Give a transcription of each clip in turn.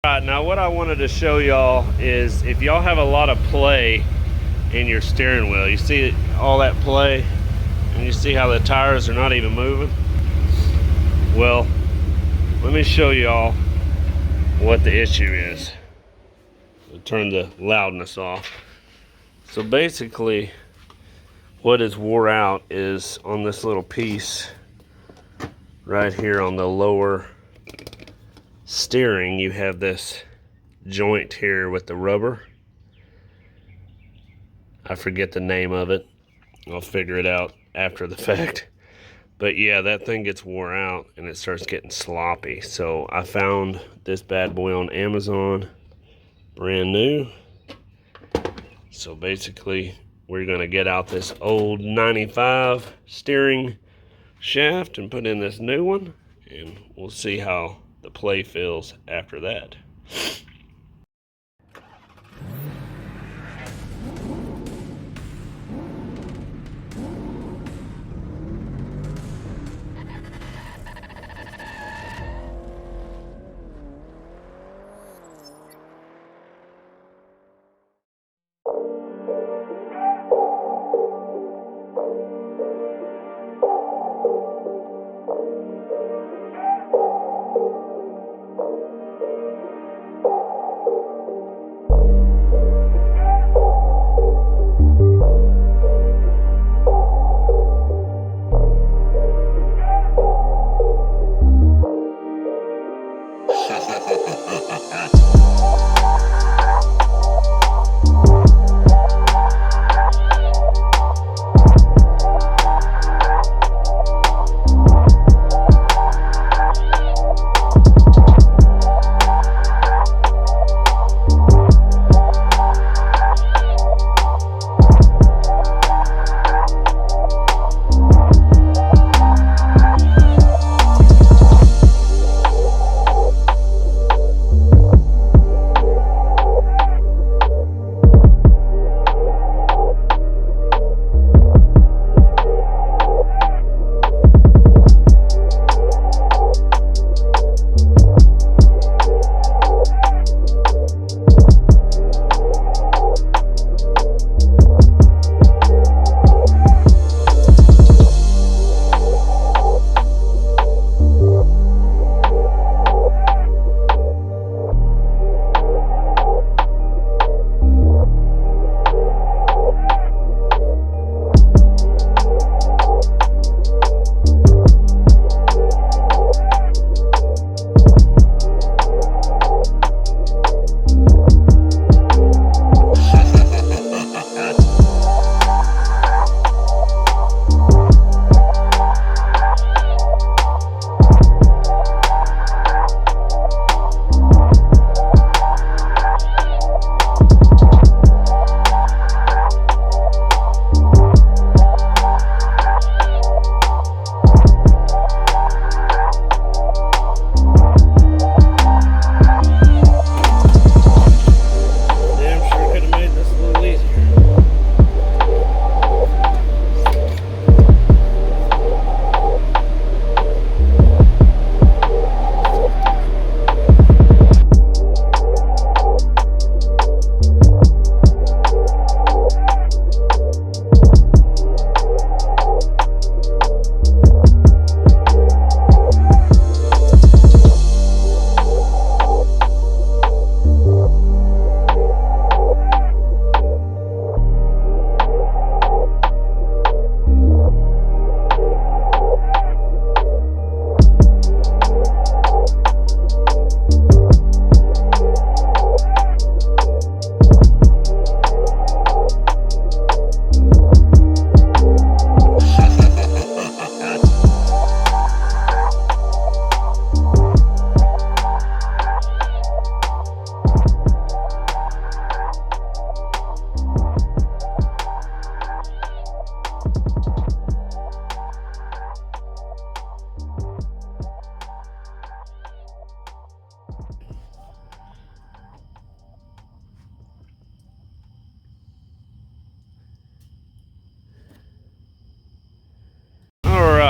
Alright, now what I wanted to show y'all is if y'all have a lot of play in your steering wheel, you see all that play and you see how the tires are not even moving. Well, let me show y'all what the issue is. I'll turn the loudness off. So basically what is wore out is on this little piece right here on the lower steering, you have this joint here with the rubber. I forget the name of it. I'll figure it out after the fact. But yeah, that thing gets wore out and it starts getting sloppy. So I found this bad boy on Amazon, brand new. So basically, we're gonna get out this old 95 steering shaft and put in this new one, and we'll see how the play feels after that.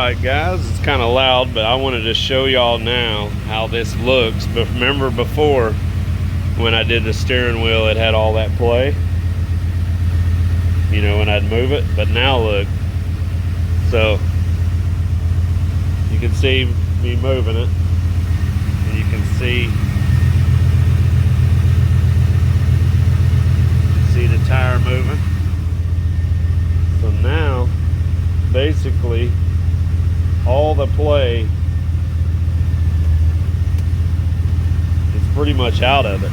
Alright guys, it's kind of loud, but I wanted to show y'all now how this looks. But remember before, when I did the steering wheel, it had all that play, you know, when I'd move it. But now look, so you can see me moving it, and you can see the tire moving. So now basically all the play is pretty much out of it.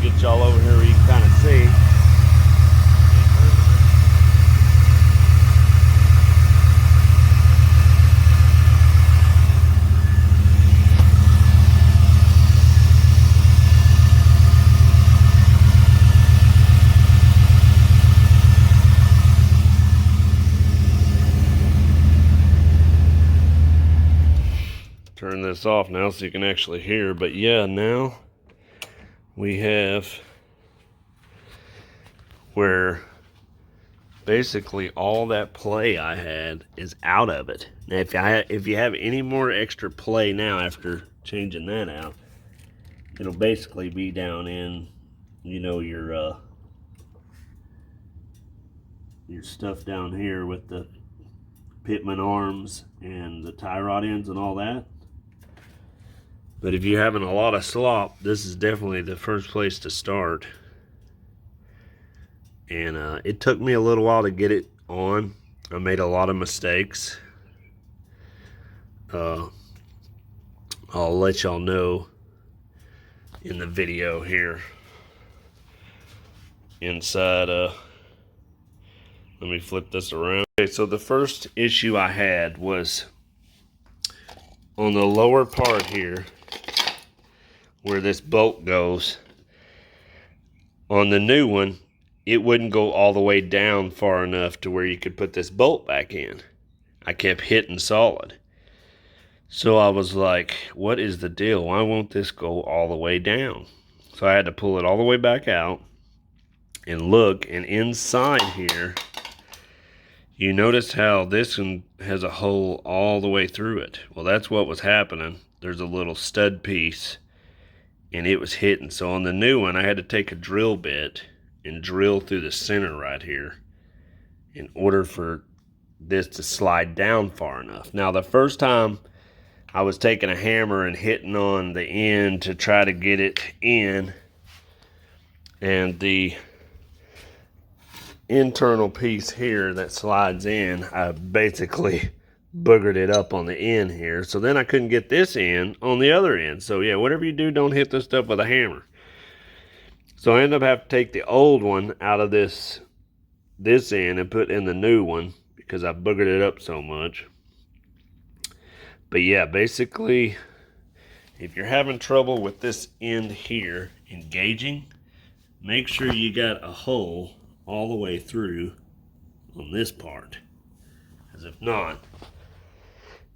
Get y'all over here where you can kind of see. Turn this off now so you can actually hear. But yeah, now we have where basically all that play I had is out of it. Now if you have any more extra play now after changing that out, it'll basically be down in, you know, your stuff down here with the pitman arms and the tie rod ends and all that. But if you're having a lot of slop, this is definitely the first place to start. And it took me a little while to get it on. I made a lot of mistakes. I'll let y'all know in the video here. Inside, let me flip this around. Okay, so the first issue I had was on the lower part here, where this bolt goes. On the new one, it wouldn't go all the way down far enough to where you could put this bolt back in. I kept hitting solid. So I was like, what is the deal? Why won't this go all the way down? So I had to pull it all the way back out and look, and inside here, you notice how this one has a hole all the way through it. Well, that's what was happening. There's a little stud piece, and it was hitting. So on the new one, I had to take a drill bit and drill through the center right here in order for this to slide down far enough. Now, the first time I was taking a hammer and hitting on the end to try to get it in, and the internal piece here that slides in, I basically boogered it up on the end here. So then I couldn't get this in on the other end. So yeah, whatever you do, don't hit this stuff with a hammer. So I ended up having to take the old one out of this end and put in the new one because I boogered it up so much. But yeah, basically, if you're having trouble with this end here engaging, make sure you got a hole all the way through on this part. Because if not,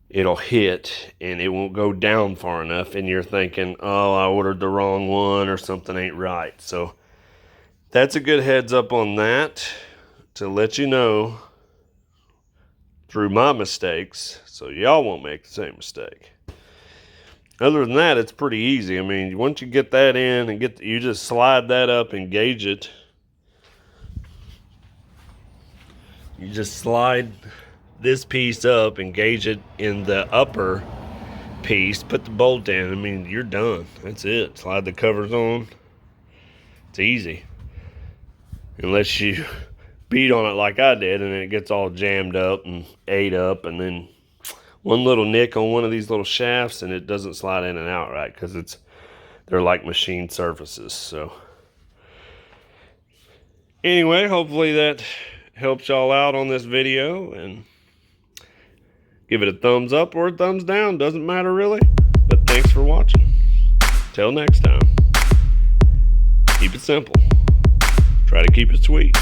it'll hit and it won't go down far enough, and you're thinking, oh, I ordered the wrong one or something ain't right. So that's a good heads up on that, to let you know through my mistakes, so y'all won't make the same mistake. Other than that, it's pretty easy. I mean, once you get that in and you just slide that up and gauge it. You just slide this piece up and gauge it in the upper piece, put the bolt in. I mean, you're done. That's it. Slide the covers on. It's easy. Unless you beat on it like I did and then it gets all jammed up and ate up, and then one little nick on one of these little shafts and it doesn't slide in and out right, because they're like machine surfaces. So anyway, hopefully that helps y'all out on this video, and give it a thumbs up or a thumbs down, doesn't matter really. But thanks for watching. Till next time, keep it simple, try to keep it sweet.